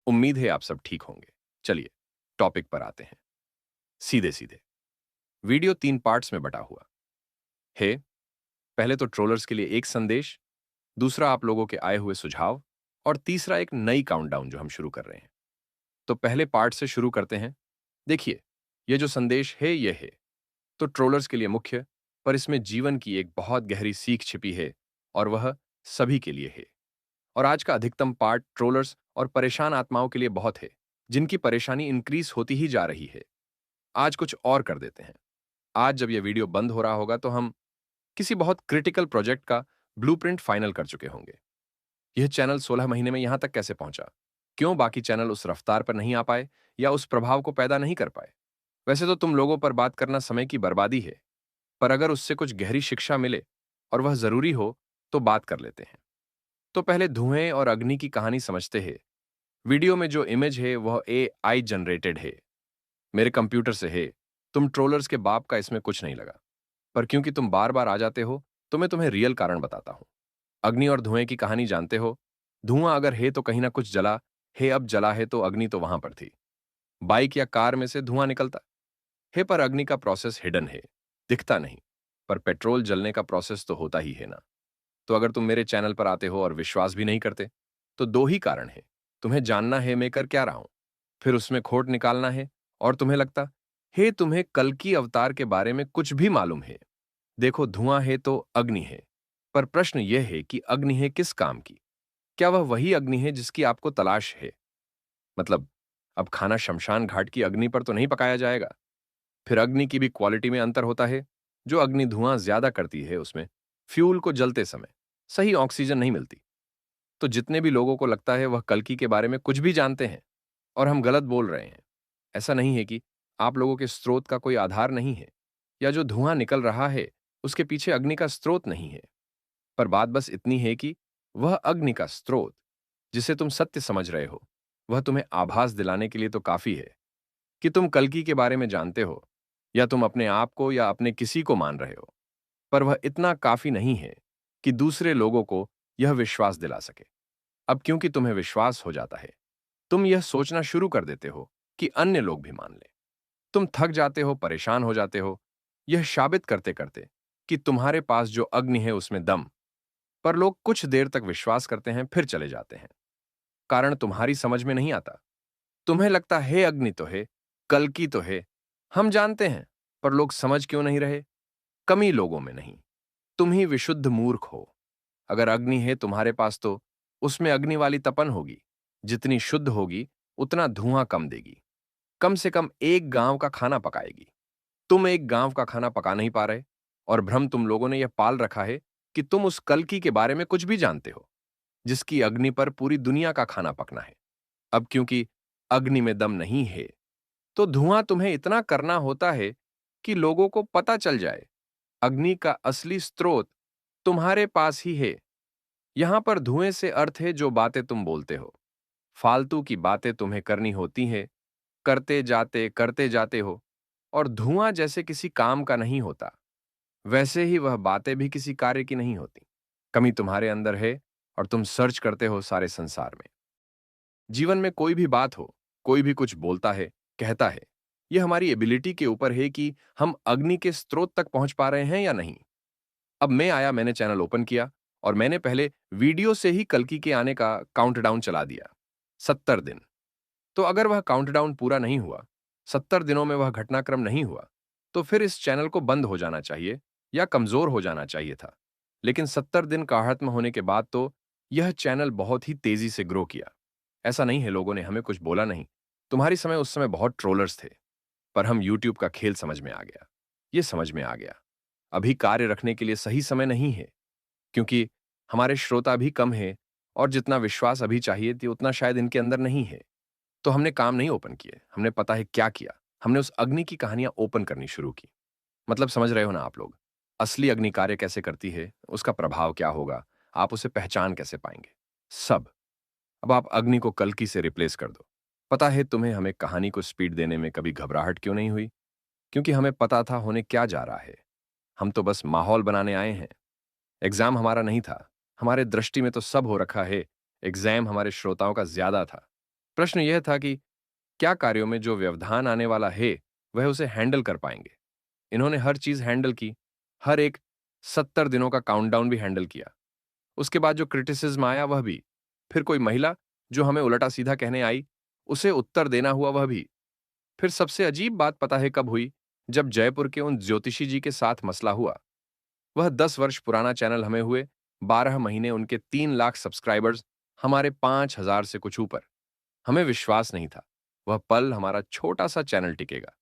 उम्मीद है आप सब ठीक होंगे। चलिए टॉपिक पर आते हैं। सीधे सीधे वीडियो 3 पार्ट्स में बटा हुआ है। पहले तो ट्रोलर्स के लिए एक संदेश, दूसरा आप लोगों के आए हुए सुझाव और तीसरा एक नई काउंटडाउन जो हम शुरू कर रहे हैं। तो पहले पार्ट से शुरू करते हैं। देखिए, ये जो संदेश है ये है तो ट्रोलर्स के लिए मुख्य, पर इसमें जीवन की एक बहुत गहरी सीख छिपी है और वह सभी के लिए है। और आज का अधिकतम पार्ट ट्रोलर्स और परेशान आत्माओं के लिए बहुत है, जिनकी परेशानी इंक्रीज होती ही जा रही है। आज कुछ और कर देते हैं। आज जब यह वीडियो बंद हो रहा होगा तो हम किसी बहुत क्रिटिकल प्रोजेक्ट का ब्लूप्रिंट फाइनल कर चुके होंगे। यह चैनल 16 महीने में यहां तक कैसे पहुंचा? क्यों बाकी चैनल उस रफ्तार पर नहीं आ पाए या उस प्रभाव को पैदा नहीं कर पाए? वैसे तो तुम लोगों पर बात करना समय की बर्बादी है, पर अगर उससे कुछ गहरी शिक्षा मिले और वह जरूरी हो तो बात कर लेते हैं। तो पहले धुएं और अग्नि की कहानी समझते हैं। वीडियो में जो इमेज है वह AI जनरेटेड है, मेरे कंप्यूटर से है। तुम ट्रोलर्स के बाप का इसमें कुछ नहीं लगा, पर क्योंकि तुम बार बार आ जाते हो तो मैं तुम्हें रियल कारण बताता हूं। अग्नि और धुएं की कहानी जानते हो। धुआं अगर है तो कहीं ना कुछ जला है, अब जला है तो अग्नि तो वहां पर थी। बाइक या कार में से धुआं निकलता है, पर अग्नि का प्रोसेस हिडन है, दिखता नहीं। पर पेट्रोल जलने का प्रोसेस तो होता ही है ना। तो अगर तुम मेरे चैनल पर आते हो और विश्वास भी नहीं करते, तो दो ही कारण है। तुम्हें जानना है मैं कर क्या रहा हूं, फिर उसमें खोट निकालना है, और तुम्हें लगता है तुम्हें कल की अवतार के बारे में कुछ भी मालूम है। देखो, धुआं है तो अग्नि है, पर प्रश्न यह है कि अग्नि है किस काम की? क्या वह वही अग्नि है जिसकी आपको तलाश है? मतलब, अब खाना शमशान घाट की अग्नि पर तो नहीं पकाया जाएगा। फिर अग्नि की भी क्वालिटी में अंतर होता है। जो अग्नि धुआं ज्यादा करती है उसमें फ्यूल को जलते समय सही ऑक्सीजन नहीं मिलती। तो जितने भी लोगों को लगता है वह कल्कि के बारे में कुछ भी जानते हैं और हम गलत बोल रहे हैं। ऐसा नहीं है कि आप लोगों के स्रोत का कोई आधार नहीं है, या जो धुआं निकल रहा है उसके पीछे अग्नि का स्रोत नहीं है। पर बात बस इतनी है कि वह अग्नि का स्रोत जिसे तुम सत्य समझ रहे हो, वह तुम्हें आभास दिलाने के लिए तो काफी है कि तुम कल्कि के बारे में जानते हो, या तुम अपने आप को या अपने किसी को मान रहे हो। पर वह इतना काफी नहीं है कि दूसरे लोगों को यह विश्वास दिला सके। अब क्योंकि तुम्हें विश्वास हो जाता है, तुम यह सोचना शुरू कर देते हो कि अन्य लोग भी मान लें। तुम थक जाते हो, परेशान हो जाते हो, यह साबित करते करते कि तुम्हारे पास जो अग्नि है उसमें दम। पर लोग कुछ देर तक विश्वास करते हैं, फिर चले जाते हैं। कारण तुम्हारी समझ में नहीं आता। तुम्हें लगता है अग्नि तो है, कल की तो है, हम जानते हैं, पर लोग समझ क्यों नहीं रहे? कमी लोगों में नहीं, तुम ही विशुद्ध मूर्ख हो। अगर अग्नि है तुम्हारे पास तो उसमें अग्नि वाली तपन होगी। जितनी शुद्ध होगी उतना धुआं कम देगी। कम से कम एक गांव का खाना पकाएगी। तुम एक गांव का खाना पका नहीं पा रहे, और भ्रम तुम लोगों ने यह पाल रखा है कि तुम उस कल्कि के बारे में कुछ भी जानते हो, जिसकी अग्नि पर पूरी दुनिया का खाना पकना है। अब क्योंकि अग्नि में दम नहीं है, तो धुआं तुम्हें इतना करना होता है कि लोगों को पता चल जाए अग्नि का असली स्रोत तुम्हारे पास ही है। यहां पर धुएं से अर्थ है जो बातें तुम बोलते हो। फालतू की बातें तुम्हें करनी होती हैं, करते जाते हो, और धुआं जैसे किसी काम का नहीं होता, वैसे ही वह बातें भी किसी कार्य की नहीं होती। कमी तुम्हारे अंदर है, और तुम सर्च करते हो सारे संसार में। जीवन में कोई भी बात हो, कोई भी कुछ बोलता है, कहता है, यह हमारी एबिलिटी के ऊपर है कि हम अग्नि के स्रोत तक पहुंच पा रहे हैं या नहीं। अब मैं आया, मैंने चैनल ओपन किया, और मैंने पहले वीडियो से ही कल्कि के आने का काउंटडाउन चला दिया। 70 दिन। तो अगर वह काउंटडाउन पूरा नहीं हुआ, 70 दिनों में वह घटनाक्रम नहीं हुआ, तो फिर इस चैनल को बंद हो जाना चाहिए या कमजोर हो जाना चाहिए था। लेकिन 70 दिन का खत्म होने के बाद तो यह चैनल बहुत ही तेजी से ग्रो किया। ऐसा नहीं है लोगों ने हमें कुछ बोला नहीं। तुम्हारी समय उस समय बहुत ट्रोलर्स थे, पर हम यूट्यूब का खेल समझ में आ गया। ये समझ में आ गया अभी कार्य रखने के लिए सही समय नहीं है, क्योंकि हमारे श्रोता भी कम है, और जितना विश्वास अभी चाहिए थी उतना शायद इनके अंदर नहीं है। तो हमने काम नहीं ओपन किए, हमने पता है क्या किया, हमने उस अग्नि की कहानियां ओपन करनी शुरू की। मतलब समझ रहे हो ना आप लोग? असली अग्नि कार्य कैसे करती है, उसका प्रभाव क्या होगा, आप उसे पहचान कैसे पाएंगे, सब। अब आप अग्नि को कल्कि से रिप्लेस कर दो। पता है तुम्हें हमें कहानी को स्पीड देने में कभी घबराहट क्यों नहीं हुई? क्योंकि हमें पता था होने क्या जा रहा है। हम तो बस माहौल बनाने आए हैं। एग्जाम हमारा नहीं था। हमारे दृष्टि में तो सब हो रखा है, एग्जाम हमारे श्रोताओं का ज्यादा था। प्रश्न यह था कि क्या कार्यों में जो व्यवधान आने वाला है वह उसे हैंडल कर पाएंगे। इन्होंने हर चीज हैंडल की, हर एक 70 दिनों का काउंटडाउन भी हैंडल किया। उसके बाद जो क्रिटिसिज्म आया वह भी, फिर कोई महिला जो हमें उल्टा सीधा कहने आई उसे उत्तर देना हुआ वह भी। फिर सबसे अजीब बात पता है कब हुई? जब जयपुर के उन ज्योतिषी जी के साथ मसला हुआ। वह 10 वर्ष पुराना चैनल हमें हुए 12 महीने, उनके 3 लाख सब्सक्राइबर्स, हमारे 5,000 से कुछ ऊपर। हमें विश्वास नहीं था वह पल हमारा छोटा सा चैनल टिकेगा।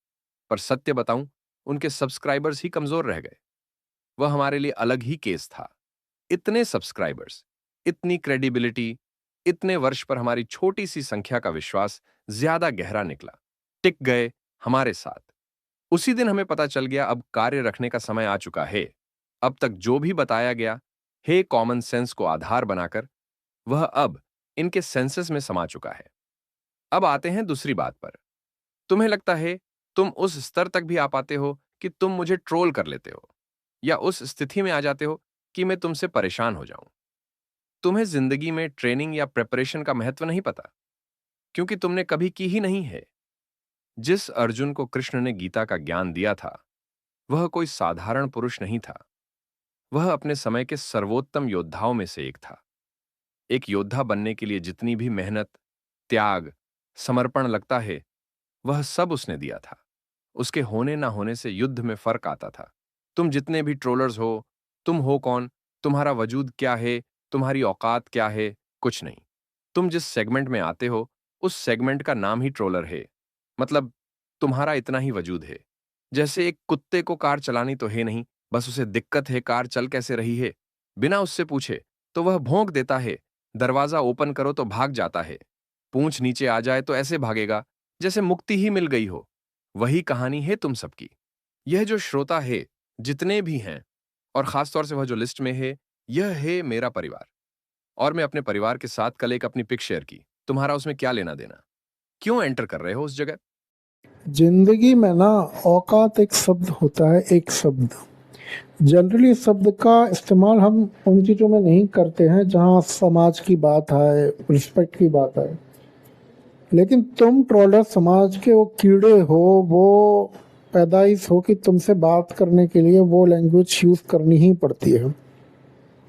पर सत्य बताऊं, उनके सब्सक्राइबर्स ही कमजोर रह गए। वह हमारे लिए अलग ही केस था। इतने सब्सक्राइबर्स, इतनी क्रेडिबिलिटी, इतने वर्ष पर हमारी छोटी सी संख्या का विश्वास ज्यादा गहरा निकला, टिक गए हमारे साथ। उसी दिन हमें पता चल गया अब कार्य रखने का समय आ चुका है। अब तक जो भी बताया गया है कॉमन सेंस को आधार बनाकर, वह अब इनके सेंसेस में समा चुका है। अब आते हैं दूसरी बात पर। तुम्हें लगता है तुम उस स्तर तक भी आ पाते हो कि तुम मुझे ट्रोल कर लेते हो, या उस स्थिति में आ जाते हो कि मैं तुमसे परेशान हो जाऊं। तुम्हें जिंदगी में ट्रेनिंग या प्रिपरेशन का महत्व नहीं पता, क्योंकि तुमने कभी की ही नहीं है। जिस अर्जुन को कृष्ण ने गीता का ज्ञान दिया था, वह कोई साधारण पुरुष नहीं था। वह अपने समय के सर्वोत्तम योद्धाओं में से एक था। एक योद्धा बनने के लिए जितनी भी मेहनत, त्याग, समर्पण लगता है, वह सब उसने दिया था। उसके होने ना होने से युद्ध में फर्क आता था। तुम जितने भी ट्रोलर्स हो, तुम हो कौन, तुम्हारा वजूद क्या है, तुम्हारी औकात क्या है, कुछ नहीं। तुम जिस सेगमेंट में आते हो, उस सेगमेंट का नाम ही ट्रोलर है। मतलब तुम्हारा इतना ही वजूद है। जैसे एक कुत्ते को कार चलानी तो है नहीं, बस उसे दिक्कत है कार चल कैसे रही है। बिना उससे पूछे तो वह भौंक देता है। दरवाजा ओपन करो तो भाग जाता है। पूंछ नीचे आ जाए तो ऐसे भागेगा जैसे मुक्ति ही मिल गई हो। वही कहानी है तुम सबकी। यह जो श्रोता है, जितने भी हैं, और खासतौर से वह जो लिस्ट में है, यह है मेरा परिवार। और मैं अपने परिवार के साथ कल एक अपनी पिक शेयर की। तुम्हारा उसमें क्या लेना देना? क्यों एंटर कर रहे हो उस जगह? जिंदगी में ना, औकात एक शब्द होता है, एक शब्द। जनरली इस शब्द का इस्तेमाल हम उन चीज़ों में नहीं करते हैं जहाँ समाज की बात है, रिस्पेक्ट की बात है। लेकिन तुम ट्रोलर समाज के वो कीड़े हो, वो पैदाइश हो कि तुमसे बात करने के लिए वो लैंग्वेज यूज़ करनी ही पड़ती है।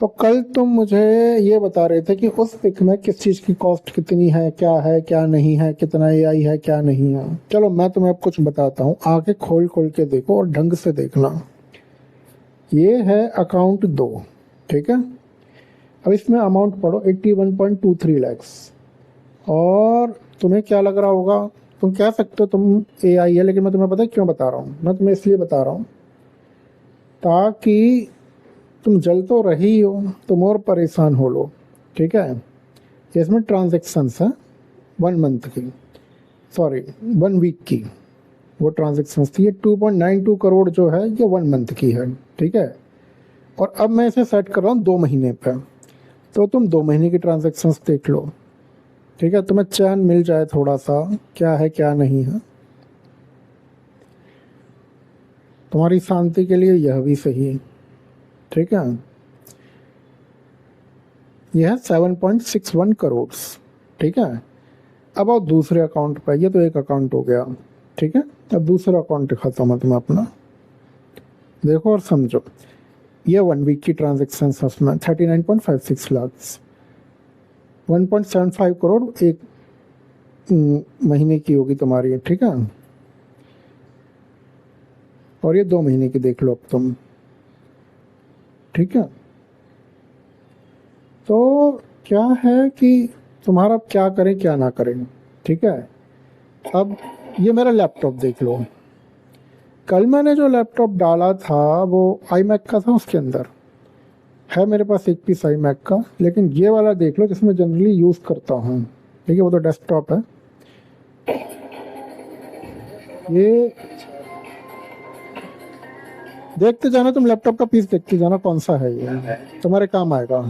तो कल तुम मुझे ये बता रहे थे कि उस पिक में किस चीज़ की कॉस्ट कितनी है, क्या नहीं है, कितना एआई है, क्या नहीं है। चलो मैं तुम्हें अब कुछ बताता हूँ, आके खोल खोल के देखो और ढंग से देखना। ये है अकाउंट 2, ठीक है। अब इसमें अमाउंट पढ़ो 81.23 लैक्स। और तुम्हें क्या लग रहा होगा, तुम कह सकते हो तुम एआई है, लेकिन मैं तुम्हें पता है क्यों बता रहा हूँ। मैं तुम्हें इसलिए बता रहा हूँ ताकि तुम जल तो रही हो, तुम और परेशान हो लो, ठीक है। इसमें ट्रांजेक्शन्स हैं 1 मंथ की, सॉरी 1 वीक की, वो ट्रांजेक्शन्स थी। ये 2.92 करोड़ जो है ये 1 मंथ की है, ठीक है। और अब मैं इसे सेट कर रहा हूँ 2 महीने पर, तो तुम 2 महीने की ट्रांजेक्शन्स देख लो, ठीक है। तुम्हें चैन मिल जाए थोड़ा सा, क्या है क्या नहीं है। तुम्हारी शांति के लिए यह भी सही है, ठीक है। यह है 7.61 करोड़, ठीक है। अब आओ दूसरे अकाउंट पर, ये तो एक अकाउंट हो गया, ठीक है। अब दूसरा अकाउंट दिखाता हूँ मैं तुम्हें अपना, देखो और समझो। ये 1 वीक की ट्रांजेक्शन है, उसमें 39.56 लाख, 1.75 करोड़ एक महीने की होगी तुम्हारी, ठीक है। और ये 2 महीने की देख लो अब तुम, ठीक है। तो क्या है कि तुम्हारा क्या करें क्या ना करें, ठीक है। अब ये मेरा लैपटॉप देख लो। कल मैंने जो लैपटॉप डाला था वो iMac का था, उसके अंदर है मेरे पास एक पीस iMac का। लेकिन ये वाला देख लो जिसमें जनरली यूज़ करता हूँ, ठीक है, वो तो डेस्कटॉप है। ये देखते जाना तुम, लैपटॉप का पीस देखते जाना कौन सा है, ये तुम्हारे काम आएगा।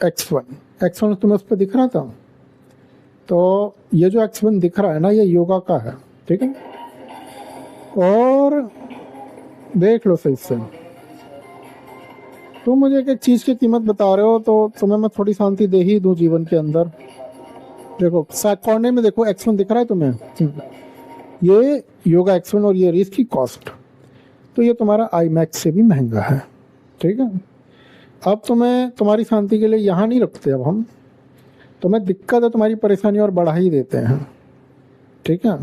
X1 तुम्हें उस पर दिख रहा था। तो ये जो X1 दिख रहा है ना, ये योगा का है, ठीक है। और देख लो सही से, तुम मुझे एक एक चीज की कीमत बता रहे हो तो तुम्हें मैं थोड़ी शांति दे ही दूं जीवन के अंदर। देखो कोने में देखो X1 दिख रहा है तुम्हें? ये योगा X1 और ये रही इसकी कॉस्ट। तो ये तुम्हारा आई मैक्स से भी महंगा है, ठीक है। अब तुम्हें तुम्हारी शांति के लिए यहाँ नहीं रखते, अब हम तुम्हें दिक्कत है, तुम्हारी परेशानी और बढ़ा ही देते हैं, ठीक है।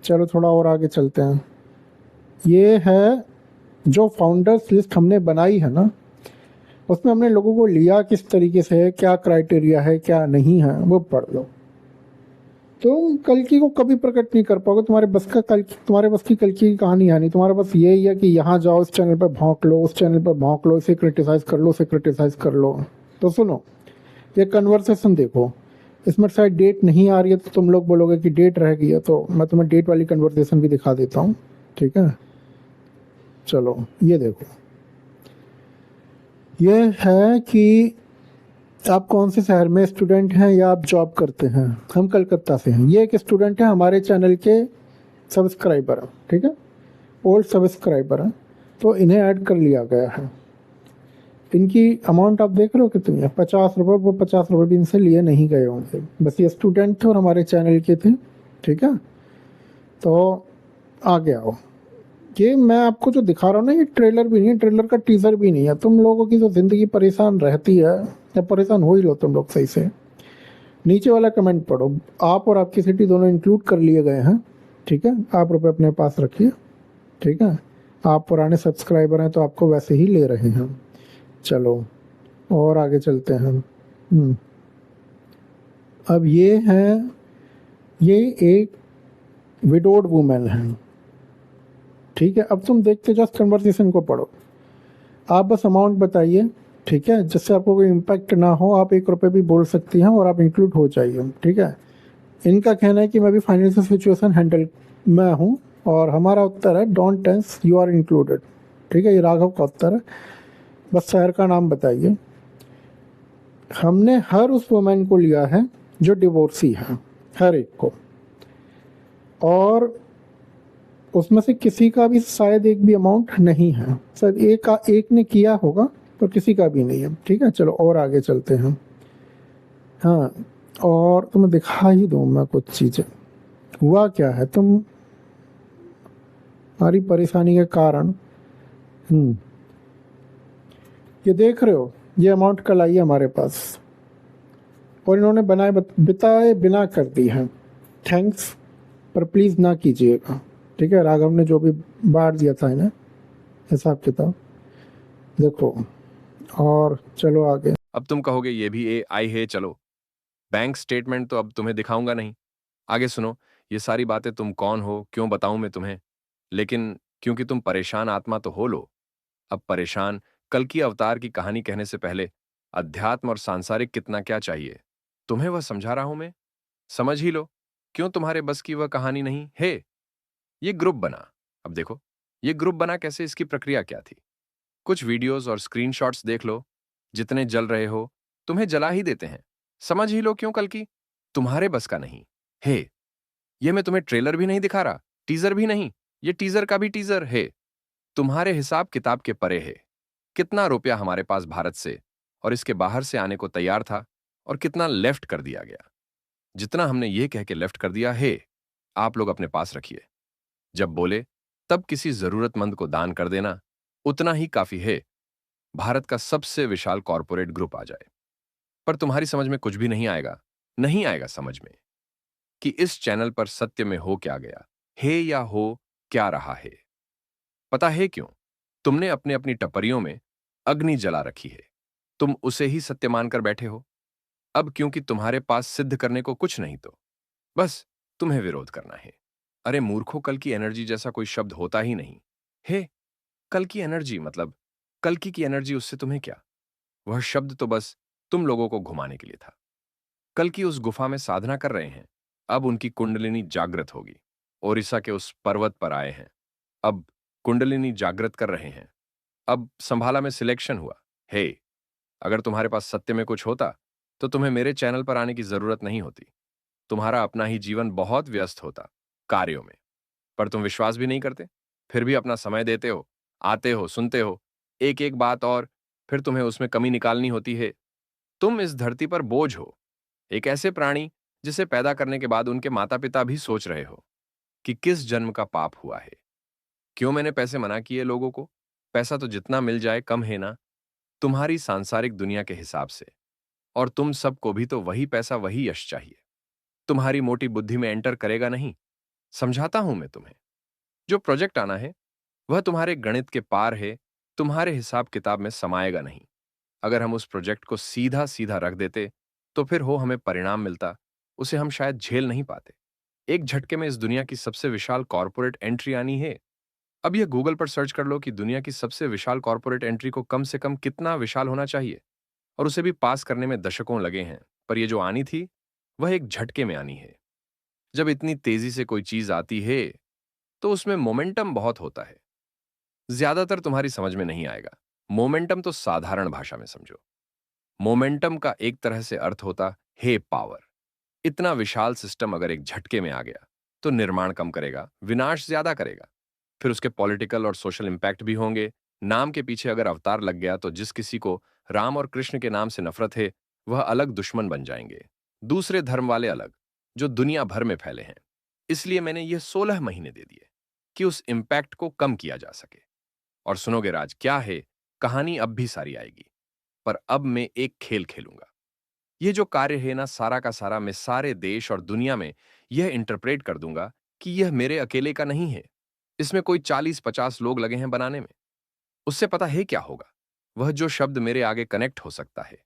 चलो थोड़ा और आगे चलते हैं। ये है जो फाउंडर्स लिस्ट हमने बनाई है ना, उसमें हमने लोगों को लिया किस तरीके से है, क्या क्राइटेरिया है क्या नहीं है, वो पढ़ लो। तुम कल्कि को कभी प्रकट नहीं कर पाओगे, तुम्हारे बस की कल्कि की कहानी है नहीं। तुम्हारा बस यही है कि यहाँ जाओ, इस चैनल पर भौंक लो, उस चैनल पर भौंक लो, इसे क्रिटिसाइज कर लो, उसे क्रिटिसाइज कर लो। तो सुनो, ये कन्वर्सेशन देखो, इसमें शायद डेट नहीं आ रही है तो तुम लोग बोलोगे कि डेट रह गई है, तो मैं तुम्हें डेट वाली कन्वर्सेशन भी दिखा देता हूँ, ठीक है। चलो ये देखो, ये है कि आप कौन से शहर में स्टूडेंट हैं या आप जॉब करते हैं। हम कलकत्ता से हैं। ये एक स्टूडेंट है, हमारे चैनल के सब्सक्राइबर हैं, ठीक है, ओल्ड सब्सक्राइबर हैं, तो इन्हें ऐड कर लिया गया है। इनकी अमाउंट आप देख रहे हो कितनी है, 50 रुपये। वो 50 रुपये भी इनसे लिए नहीं गए होंगे, बस ये स्टूडेंट थे और हमारे चैनल के थे, ठीक है। तो आगे आओ, ये मैं आपको जो दिखा रहा हूँ ना, ये ट्रेलर भी नहीं है, ट्रेलर का टीजर भी नहीं है। तुम लोगों की जो जिंदगी परेशान रहती है, या परेशान हो ही लो तुम लोग सही से। नीचे वाला कमेंट पढ़ो, आप और आपकी सिटी दोनों इंक्लूड कर लिए गए हैं, ठीक है। आप रुपये अपने पास रखिए, ठीक है। आप पुराने सब्सक्राइबर हैं तो आपको वैसे ही ले रहे हैं। चलो और आगे चलते हैं। अब ये है, ये एक विडोड वुमेन है, ठीक है। अब तुम देखते जस्ट कन्वर्सेशन को पढ़ो, आप बस अमाउंट बताइए, ठीक है, जिससे आपको कोई इम्पैक्ट ना हो। आप 1 रुपये भी बोल सकती हैं और आप इंक्लूड हो जाइए, ठीक है। इनका कहना है कि मैं भी फाइनेंशियल सिचुएशन हैंडल मैं हूँ, और हमारा उत्तर है don't tense, you are included, ठीक है। ये राघव का उत्तर है। बस शहर का नाम बताइए। हमने हर उस वुमेन को लिया है जो डिवोर्सी है, हर एक को, और उसमें से किसी का भी शायद एक भी अमाउंट नहीं है, शायद एक ने किया होगा, पर किसी का भी नहीं है, ठीक है। चलो और आगे चलते हैं। हाँ, और तुम्हें दिखा ही दूँ मैं कुछ चीज़ें। हुआ क्या है, तुम्हारी परेशानी के कारण ये देख रहे हो, ये अमाउंट कल आई है हमारे पास, और इन्होंने बिताए बिना कर दी है। थैंक्स, पर प्लीज़ ना कीजिएगा, ठीक है। राघव ने जो भी बांट दिया था इन्हें, हिसाब किताब देखो। और चलो आगे। अब तुम कहोगे ये भी AI है, चलो बैंक स्टेटमेंट तो अब तुम्हें दिखाऊंगा नहीं। आगे सुनो, ये सारी बातें तुम कौन हो, क्यों बताऊं मैं तुम्हें। लेकिन क्योंकि तुम परेशान आत्मा तो हो लो। अब परेशान कल की अवतार की कहानी कहने से पहले अध्यात्म और सांसारिक कितना क्या चाहिए, तुम्हें वह समझा रहा हूं मैं। समझ ही लो, क्यों तुम्हारे बस की वह कहानी नहीं है। ये ग्रुप बना। अब देखो, ये ग्रुप बना कैसे, इसकी प्रक्रिया क्या थी। कुछ वीडियोस और स्क्रीनशॉट्स देख लो। जितने जल रहे हो, तुम्हें जला ही देते हैं। समझ ही लो क्यों कल की तुम्हारे बस का नहीं है। ये मैं तुम्हें ट्रेलर भी नहीं दिखा रहा, टीजर भी नहीं, ये टीजर का भी टीजर है। तुम्हारे हिसाब किताब के परे है। कितना रुपया हमारे पास भारत से और इसके बाहर से आने को तैयार था, और कितना लेफ्ट कर दिया गया। जितना हमने ये कह के लेफ्ट कर दिया है, आप लोग अपने पास रखिए। जब बोले तब किसी जरूरतमंद को दान कर देना, उतना ही काफी है। भारत का सबसे विशाल कॉरपोरेट ग्रुप आ जाए, पर तुम्हारी समझ में कुछ भी नहीं आएगा। नहीं आएगा समझ में कि इस चैनल पर सत्य में हो क्या गया है, या हो क्या रहा है। पता है क्यों? तुमने अपने अपनी टपरियों में अग्नि जला रखी है। तुम उसे ही सत्य मानकर बैठे हो। अब क्योंकि तुम्हारे पास सिद्ध करने को कुछ नहीं, तो बस तुम्हें विरोध करना है। अरे मूर्खों, कल की एनर्जी जैसा कोई शब्द होता ही नहीं है। कल की एनर्जी मतलब कल की एनर्जी, उससे तुम्हें क्या। वह शब्द तो बस तुम लोगों को घुमाने के लिए था। कल की उस गुफा में साधना कर रहे हैं, अब उनकी कुंडलिनी जागृत होगी। ओडिशा के उस पर्वत पर आए हैं, अब कुंडलिनी जागृत कर रहे हैं। अब संभाला में सिलेक्शन हुआ। हे, अगर तुम्हारे पास सत्य में कुछ होता तो तुम्हें मेरे चैनल पर आने की जरूरत नहीं होती। तुम्हारा अपना ही जीवन बहुत व्यस्त होता कार्यों में। पर तुम विश्वास भी नहीं करते, फिर भी अपना समय देते हो, आते हो, सुनते हो एक एक बात, और फिर तुम्हें उसमें कमी निकालनी होती है। तुम इस धरती पर बोझ हो, एक ऐसे प्राणी जिसे पैदा करने के बाद उनके माता पिता भी सोच रहे हो कि किस जन्म का पाप हुआ है। क्यों मैंने पैसे मना किए लोगों को? पैसा तो जितना मिल जाए कम है ना, तुम्हारी सांसारिक दुनिया के हिसाब से। और तुम सबको भी तो वही पैसा, वही यश चाहिए। तुम्हारी मोटी बुद्धि में एंटर करेगा नहीं। समझाता हूं मैं तुम्हें। जो प्रोजेक्ट आना है वह तुम्हारे गणित के पार है, तुम्हारे हिसाब किताब में समाएगा नहीं। अगर हम उस प्रोजेक्ट को सीधा सीधा रख देते तो फिर हो हमें परिणाम मिलता, उसे हम शायद झेल नहीं पाते। एक झटके में इस दुनिया की सबसे विशाल कॉर्पोरेट एंट्री आनी है। अब यह गूगल पर सर्च कर लो कि दुनिया की सबसे विशाल कॉर्पोरेट एंट्री को कम से कम कितना विशाल होना चाहिए, और उसे भी पास करने में दशकों लगे हैं। पर यह जो आनी थी वह एक झटके में आनी है। जब इतनी तेजी से कोई चीज आती है तो उसमें मोमेंटम बहुत होता है। ज्यादातर तुम्हारी समझ में नहीं आएगा। मोमेंटम तो साधारण भाषा में समझो। मोमेंटम का एक तरह से अर्थ होता है पावर। इतना विशाल सिस्टम अगर एक झटके में आ गया तो निर्माण कम करेगा, विनाश ज्यादा करेगा। फिर उसके पॉलिटिकल और सोशल इंपैक्ट भी होंगे। नाम के पीछे अगर अवतार लग गया तो जिस किसी को राम और कृष्ण के नाम से नफरत है वह अलग दुश्मन बन जाएंगे। दूसरे धर्म वाले अलग, जो दुनिया भर में फैले हैं। इसलिए मैंने ये 16 महीने दे दिए कि उस इंपैक्ट को कम किया जा सके। और सुनोगे राज क्या है, कहानी अब भी सारी आएगी। पर अब मैं एक खेल खेलूंगा। ये जो कार्य है ना, सारा का सारा मैं सारे देश और दुनिया में यह इंटरप्रेट कर दूंगा कि यह मेरे अकेले का नहीं है। इसमें कोई 40-50 लोग लगे हैं बनाने में। उससे पता है क्या होगा? वह जो शब्द मेरे आगे कनेक्ट हो सकता है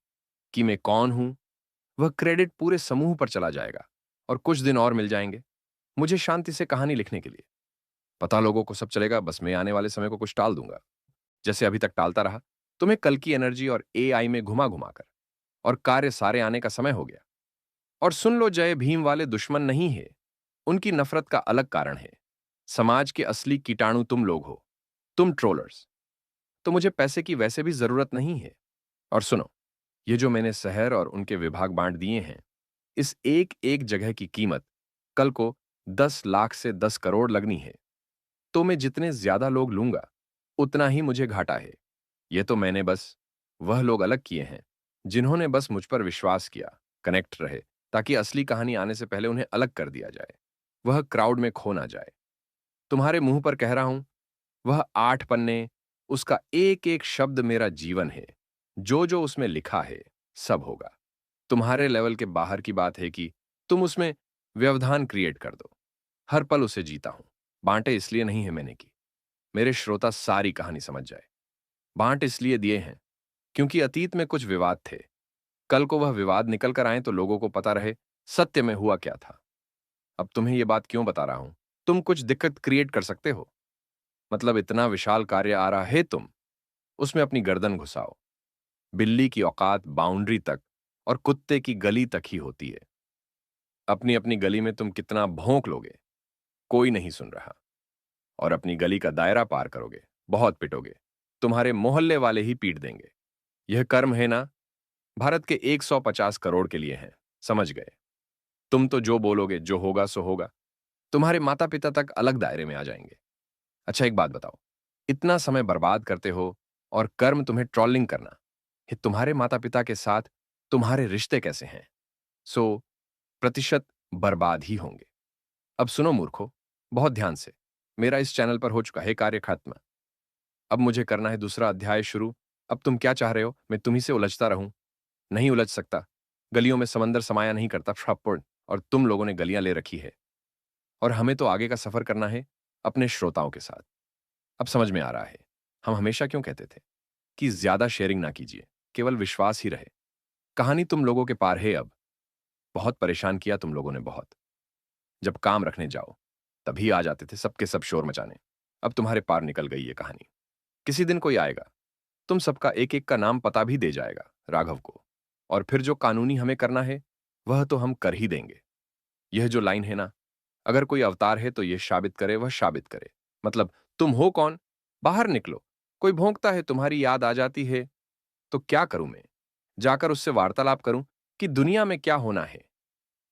कि मैं कौन हूं, वह क्रेडिट पूरे समूह पर चला जाएगा। और कुछ दिन और मिल जाएंगे मुझे शांति से कहानी लिखने के लिए। पता लोगों को सब चलेगा, बस मैं आने वाले समय को कुछ टाल दूंगा, जैसे अभी तक टालता रहा। तुम्हें कल की एनर्जी और एआई में घुमा घुमा कर। और कार्य सारे आने का समय हो गया। और सुन लो, जय भीम वाले दुश्मन नहीं है। उनकी नफरत का अलग कारण है। समाज के असली कीटाणु तुम लोग हो, तुम ट्रोलर्स। तो मुझे पैसे की वैसे भी जरूरत नहीं है। और सुनो, ये जो मैंने शहर और उनके विभाग बांट दिए हैं, इस एक एक जगह की कीमत कल को 10 लाख से 10 करोड़ लगनी है। तो मैं जितने ज्यादा लोग लूंगा उतना ही मुझे घाटा है। ये तो मैंने बस वह लोग अलग किए हैं जिन्होंने बस मुझ पर विश्वास किया, कनेक्ट रहे, ताकि असली कहानी आने से पहले उन्हें अलग कर दिया जाए, वह क्राउड में खो ना जाए। तुम्हारे मुंह पर कह रहा हूं, वह 8 पन्ने, उसका एक एक शब्द मेरा जीवन है। जो जो उसमें लिखा है सब होगा। तुम्हारे लेवल के बाहर की बात है कि तुम उसमें व्यवधान क्रिएट कर दो। हर पल उसे जीता हूं। बांटे इसलिए नहीं है मैंने की, मेरे श्रोता सारी कहानी समझ जाए। बांट इसलिए दिए हैं क्योंकि अतीत में कुछ विवाद थे। कल को वह विवाद निकल कर आए तो लोगों को पता रहे सत्य में हुआ क्या था। अब तुम्हें यह बात क्यों बता रहा हूं? तुम कुछ दिक्कत क्रिएट कर सकते हो। मतलब इतना विशाल कार्य आ रहा है, तुम उसमें अपनी गर्दन घुसाओ। बिल्ली की औकात बाउंड्री तक और कुत्ते की गली तक ही होती है। अपनी अपनी गली में तुम कितना भौंक लोगे, कोई नहीं सुन रहा। और अपनी गली का दायरा पार करोगे, बहुत पिटोगे, तुम्हारे मोहल्ले वाले ही पीट देंगे। यह कर्म है ना, भारत के 150 करोड़ के लिए है। समझ गए? तुम तो जो बोलोगे, जो होगा सो होगा। तुम्हारे माता पिता तक अलग दायरे में आ जाएंगे। अच्छा एक बात बताओ, इतना समय बर्बाद करते हो और कर्म तुम्हें ट्रोलिंग करना है। तुम्हारे माता पिता के साथ तुम्हारे रिश्ते कैसे हैं? सो प्रतिशत बर्बाद ही होंगे। अब सुनो मूर्खो, बहुत ध्यान से। मेरा इस चैनल पर हो चुका है कार्य खत्म। अब मुझे करना है दूसरा अध्याय शुरू। अब तुम क्या चाह रहे हो? मैं तुम्ही से उलझता रहूं? नहीं उलझ सकता। गलियों में समंदर समाया नहीं करता फ्रॉपवर्ड, और तुम लोगों ने गलियां ले रखी है। और हमें तो आगे का सफर करना है अपने श्रोताओं के साथ। अब समझ में आ रहा है हम हमेशा क्यों कहते थे कि ज्यादा शेयरिंग ना कीजिए, केवल विश्वास ही रहे। कहानी तुम लोगों के पार है अब। बहुत परेशान किया तुम लोगों ने, बहुत। जब काम रखने जाओ तभी आ जाते थे सबके सब शोर मचाने। अब तुम्हारे पार निकल गई ये कहानी। किसी दिन कोई आएगा, तुम सबका एक एक का नाम पता भी दे जाएगा राघव को। और फिर जो कानूनी हमें करना है वह तो हम कर ही देंगे। यह जो लाइन है ना, अगर कोई अवतार है तो यह साबित करे, वह साबित करे। मतलब तुम हो कौन? बाहर निकलो। कोई भौंकता है, तुम्हारी याद आ जाती है, तो क्या करूं मैं? जाकर उससे वार्तालाप करूं कि दुनिया में क्या होना है?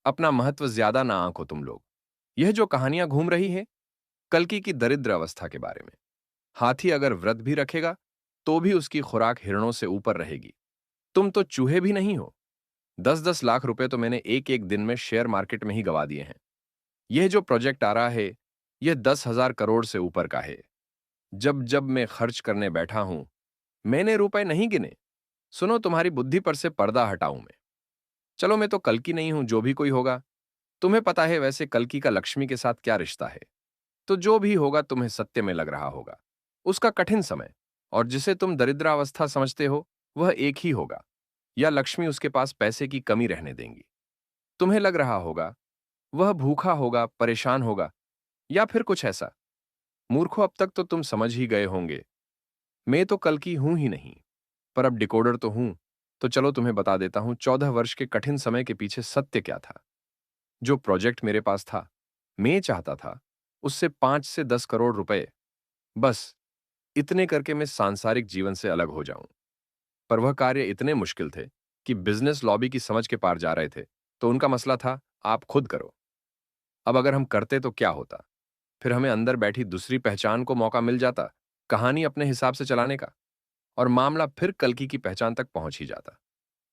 अपना महत्व ज्यादा ना आंको तुम लोग। यह जो कहानियां घूम रही है कल्कि की दरिद्र अवस्था के बारे में। हाथी अगर व्रत भी रखेगा तो भी उसकी खुराक हिरणों से ऊपर रहेगी। तुम तो चूहे भी नहीं हो। 10-10 लाख रुपए तो मैंने एक एक दिन में शेयर मार्केट में ही गवा दिए हैं। यह जो प्रोजेक्ट आ रहा है, यह 10,000 करोड़ से ऊपर का है। जब जब मैं खर्च करने बैठा हूं, मैंने रुपए नहीं गिने। सुनो, तुम्हारी बुद्धि पर से पर्दा हटाऊं मैं। चलो, मैं तो कल्कि नहीं हूं, जो भी कोई होगा। तुम्हें पता है वैसे कल्कि का लक्ष्मी के साथ क्या रिश्ता है। तो जो भी होगा तुम्हें सत्य में लग रहा होगा। उसका कठिन समय और जिसे तुम दरिद्रावस्था समझते हो, वह एक ही होगा, या लक्ष्मी उसके पास पैसे की कमी रहने देंगी। तुम्हें लग रहा होगा वह भूखा होगा, परेशान होगा, या फिर कुछ ऐसा। मूर्खों, अब तक तो तुम समझ ही गए होंगे, मैं तो कल्कि हूं ही नहीं, पर अब डिकोडर तो हूं। तो चलो तुम्हें बता देता हूं 14 वर्ष के कठिन समय के पीछे सत्य क्या था। जो प्रोजेक्ट मेरे पास था, मैं चाहता था उससे 5 से 10 करोड़ रुपए, बस इतने करके मैं सांसारिक जीवन से अलग हो जाऊं। पर वह कार्य इतने मुश्किल थे कि बिजनेस लॉबी की समझ के पार जा रहे थे। तो उनका मसला था, आप खुद करो। अब अगर हम करते तो क्या होता? फिर हमें अंदर बैठी दूसरी पहचान को मौका मिल जाता कहानी अपने हिसाब से चलाने का, और मामला फिर कल्कि की पहचान तक पहुंच ही जाता।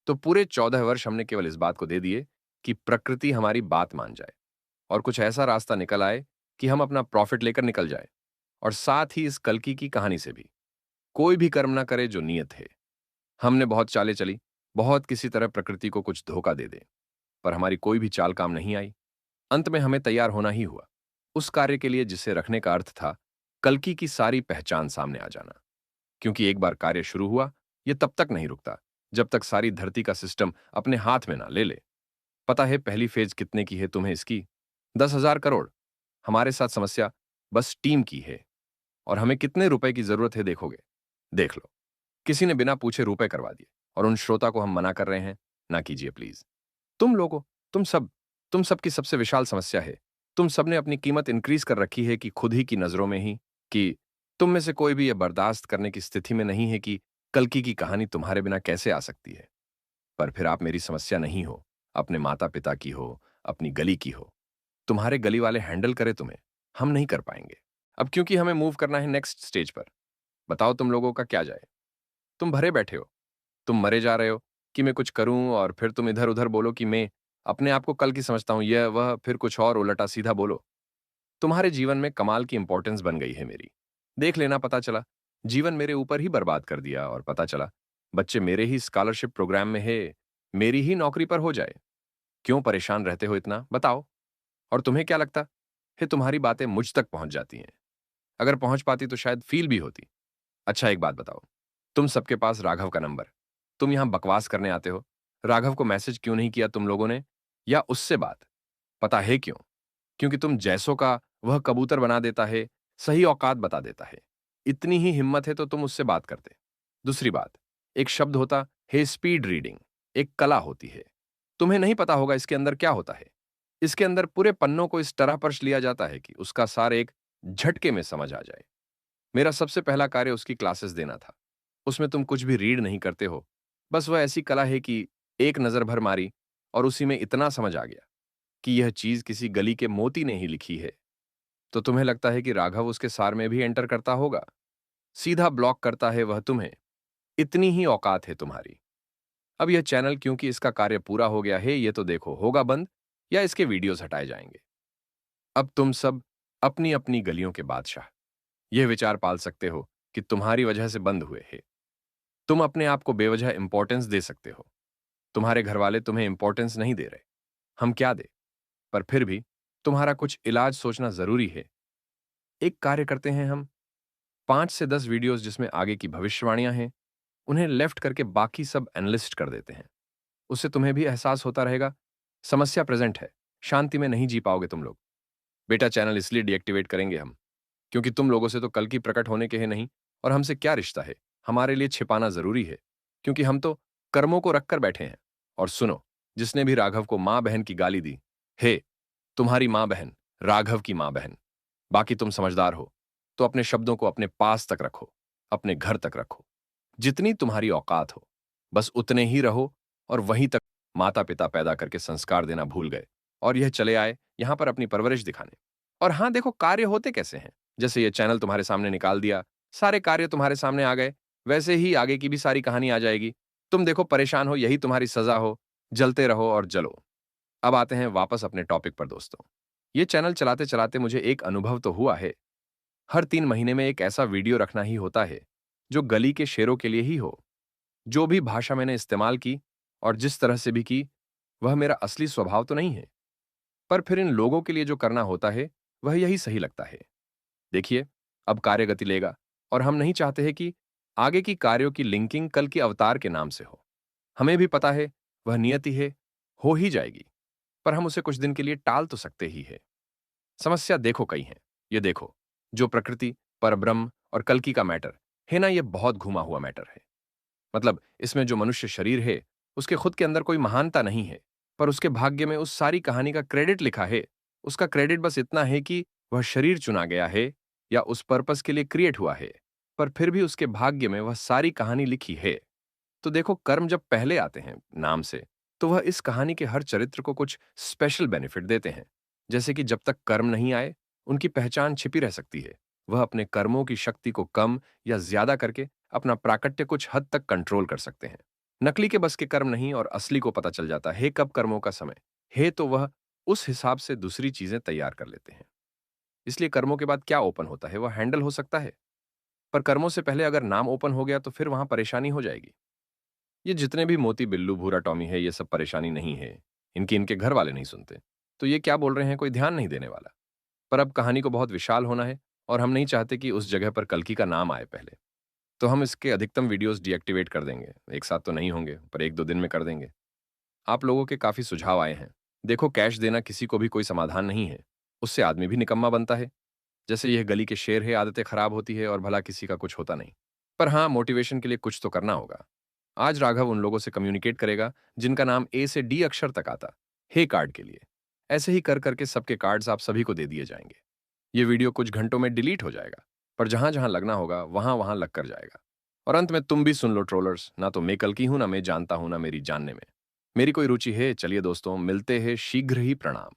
तो पूरे 14 वर्ष हमने केवल इस बात को दे दिए कि प्रकृति हमारी बात मान जाए और कुछ ऐसा रास्ता निकल आए कि हम अपना प्रॉफिट लेकर निकल जाए, और साथ ही इस कल्कि की कहानी से भी। कोई भी कर्म ना करे जो नियत है। हमने बहुत चालें चली, बहुत किसी तरह प्रकृति को कुछ धोखा दे दे, पर हमारी कोई भी चाल काम नहीं आई। अंत में हमें तैयार होना ही हुआ उस कार्य के लिए जिसे रखने का अर्थ था कल्कि की सारी पहचान सामने आ जाना। क्योंकि एक बार कार्य शुरू हुआ, यह तब तक नहीं रुकता जब तक सारी धरती का सिस्टम अपने हाथ में ना ले ले। पता है पहली फेज कितने की है तुम्हें इसकी? 10,000 करोड़। हमारे साथ समस्या बस टीम की है। और हमें कितने रुपए की जरूरत है देखोगे? देख लो। किसी ने बिना पूछे रुपए करवा दिए, और उन श्रोता को हम मना कर रहे हैं, ना कीजिए प्लीज। तुम लोगों, तुम सब की सबसे विशाल समस्या है, तुम सब ने अपनी कीमत इंक्रीज कर रखी है कि खुद ही की नजरों में ही, कि तुम में से कोई भी यह बर्दाश्त करने की स्थिति में नहीं है कि कल्कि की कहानी तुम्हारे बिना कैसे आ सकती है। पर फिर आप मेरी समस्या नहीं हो, अपने माता पिता की हो, अपनी गली की हो। तुम्हारे गली वाले हैंडल करे तुम्हें, हम नहीं कर पाएंगे। अब क्योंकि हमें मूव करना है नेक्स्ट स्टेज पर। बताओ तुम लोगों का क्या जाए? तुम भरे बैठे हो, तुम मरे जा रहे हो कि मैं कुछ करूं, और फिर तुम इधर उधर बोलो कि मैं अपने आप को कल की समझता हूं, यह वह, फिर कुछ और उलटा सीधा बोलो। तुम्हारे जीवन में कमाल की इंपॉर्टेंस बन गई है मेरी। देख लेना, पता चला जीवन मेरे ऊपर ही बर्बाद कर दिया, और पता चला बच्चे मेरे ही स्कॉलरशिप प्रोग्राम में है, मेरी ही नौकरी पर हो जाए। क्यों परेशान रहते हो इतना, बताओ? और तुम्हें क्या लगता है तुम्हारी बातें मुझ तक पहुंच जाती हैं? अगर पहुंच पाती तो शायद फील भी होती। अच्छा, एक बात बताओ, तुम सबके पास राघव का नंबर, तुम यहां बकवास करने आते हो। राघव को मैसेज क्यों नहीं किया तुम लोगों ने, या उससे बात? पता है क्यों? क्योंकि तुम जैसों का वह कबूतर बना देता है, सही औकात बता देता है। इतनी ही हिम्मत है तो तुम उससे बात करते। दूसरी बात, एक शब्द होता है स्पीड रीडिंग, एक कला होती है। तुम्हें नहीं पता होगा इसके अंदर क्या होता है। इसके अंदर पूरे पन्नों को इस तरह परच लिया जाता है कि उसका सार एक झटके में समझ आ जाए। मेरा सबसे पहला कार्य उसकी क्लासेस देना था। उसमें तुम कुछ भी रीड नहीं करते हो, बस वह ऐसी कला है कि एक नजर भर मारी और उसी में इतना समझ आ गया कि यह चीज किसी गली के मोती ने ही लिखी है। तो तुम्हें लगता है कि राघव उसके सार में भी एंटर करता होगा? सीधा ब्लॉक करता है वह तुम्हें। इतनी ही औकात है तुम्हारी। अब यह चैनल क्योंकि इसका कार्य पूरा हो गया है, ये तो देखो होगा बंद, या इसके वीडियोस हटाए जाएंगे। अब तुम सब अपनी अपनी गलियों के बादशाह यह विचार पाल सकते हो कि तुम्हारी वजह से बंद हुए हैं। तुम अपने आप को बेवजह इंपॉर्टेंस दे सकते हो। तुम्हारे घर वाले तुम्हें इंपॉर्टेंस नहीं दे रहे, हम क्या दे? पर फिर भी तुम्हारा कुछ इलाज सोचना जरूरी है। एक कार्य करते हैं हम, 5 से 10 वीडियोस जिसमें आगे की भविष्यवाणियां हैं, उन्हें लेफ्ट करके बाकी सब एनालिस्ट कर देते हैं। उससे तुम्हें भी एहसास होता रहेगा समस्या प्रेजेंट है, शांति में नहीं जी पाओगे तुम लोग। बेटा, चैनल इसलिए डीएक्टिवेट करेंगे हम क्योंकि तुम लोगों से तो कल की प्रकट होने के हैं नहीं, और हमसे क्या रिश्ता है, हमारे लिए छिपाना जरूरी है, क्योंकि हम तो कर्मों को रखकर बैठे हैं। और सुनो, जिसने भी राघव को मां बहन की गाली दी, हे तुम्हारी मां बहन, राघव की मां बहन, बाकी तुम समझदार हो तो अपने शब्दों को अपने पास तक रखो, अपने घर तक रखो। जितनी तुम्हारी औकात हो बस उतने ही रहो, और वहीं तक। माता पिता पैदा करके संस्कार देना भूल गए, और यह चले आए यहां पर अपनी परवरिश दिखाने। और हां देखो कार्य होते कैसे हैं, जैसे ये चैनल तुम्हारे सामने निकाल दिया, सारे कार्य तुम्हारे सामने आ गए, वैसे ही आगे की भी सारी कहानी आ जाएगी। तुम देखो परेशान हो, यही तुम्हारी सजा हो, जलते रहो और जलो। अब आते हैं वापस अपने टॉपिक पर दोस्तों। ये चैनल चलाते चलाते मुझे एक अनुभव तो हुआ है। हर 3 महीने में एक ऐसा वीडियो रखना ही होता है जो गली के शेरों के लिए ही हो। जो भी भाषा मैंने इस्तेमाल की और जिस तरह से भी की, वह मेरा असली स्वभाव तो नहीं है, पर फिर इन लोगों के लिए जो करना होता है वह यही सही लगता है। देखिए, अब कार्य गति लेगा और हम नहीं चाहते हैं कि आगे की कार्यों की लिंकिंग कल के अवतार के नाम से हो। हमें भी पता है वह नियति है, हो ही जाएगी, पर हम उसे कुछ दिन के लिए टाल तो सकते ही है। समस्या देखो कई हैं। ये देखो, जो प्रकृति, परब्रह्म और कल्कि का मैटर है ना, ये बहुत घुमा हुआ मैटर है। मतलब इसमें जो मनुष्य शरीर है, उसके खुद के अंदर कोई महानता नहीं है, पर उसके भाग्य में उस सारी कहानी का क्रेडिट लिखा है। उसका क्रेडिट बस इतना है कि वह शरीर चुना गया है या उस पर्पस के लिए क्रिएट हुआ है, पर फिर भी उसके भाग्य में वह सारी कहानी लिखी है। तो देखो, कर्म जब पहले आते हैं नाम से, तो वह इस कहानी के हर चरित्र को कुछ स्पेशल बेनिफिट देते हैं। जैसे कि जब तक कर्म नहीं आए, उनकी पहचान छिपी रह सकती है। वह अपने कर्मों की शक्ति को कम या ज्यादा करके अपना प्राकट्य कुछ हद तक कंट्रोल कर सकते हैं। नकली के बस के कर्म नहीं, और असली को पता चल जाता है कब कर्मों का समय है, तो वह उस हिसाब से दूसरी चीजें तैयार कर लेते हैं। इसलिए कर्मों के बाद क्या ओपन होता है वह हैंडल हो सकता है, पर कर्मों से पहले अगर नाम ओपन हो गया तो फिर वहां परेशानी हो जाएगी। ये जितने भी मोती बिल्लू भूरा टॉमी है, ये सब परेशानी नहीं है। इनकी इनके घर वाले नहीं सुनते, तो ये क्या बोल रहे हैं कोई ध्यान नहीं देने वाला। पर अब कहानी को बहुत विशाल होना है और हम नहीं चाहते कि उस जगह पर कल्कि का नाम आए पहले। तो हम इसके अधिकतम वीडियोस डीएक्टिवेट कर देंगे। एक साथ तो नहीं होंगे, पर 1-2 दिन में कर देंगे। आप लोगों के काफी सुझाव आए हैं। देखो, कैश देना किसी को भी कोई समाधान नहीं है। उससे आदमी भी निकम्मा बनता है। जैसे यह गली के शेर है, आदतें खराब होती है और भला किसी का कुछ होता नहीं। पर हाँ, मोटिवेशन के लिए कुछ तो करना होगा। आज राघव उन लोगों से कम्युनिकेट करेगा जिनका नाम ए से डी अक्षर तक आता, हे कार्ड के लिए। ऐसे ही कर करके सबके कार्ड्स आप सभी को दे दिए जाएंगे। ये वीडियो कुछ घंटों में डिलीट हो जाएगा, पर जहां जहां लगना होगा वहां वहां लग कर जाएगा। और अंत में तुम भी सुन लो ट्रोलर्स, ना तो मैं कल की हूं, ना मैं जानता हूं, ना मेरी जानने में मेरी कोई रुचि है। चलिए दोस्तों, मिलते हैं शीघ्र ही। प्रणाम।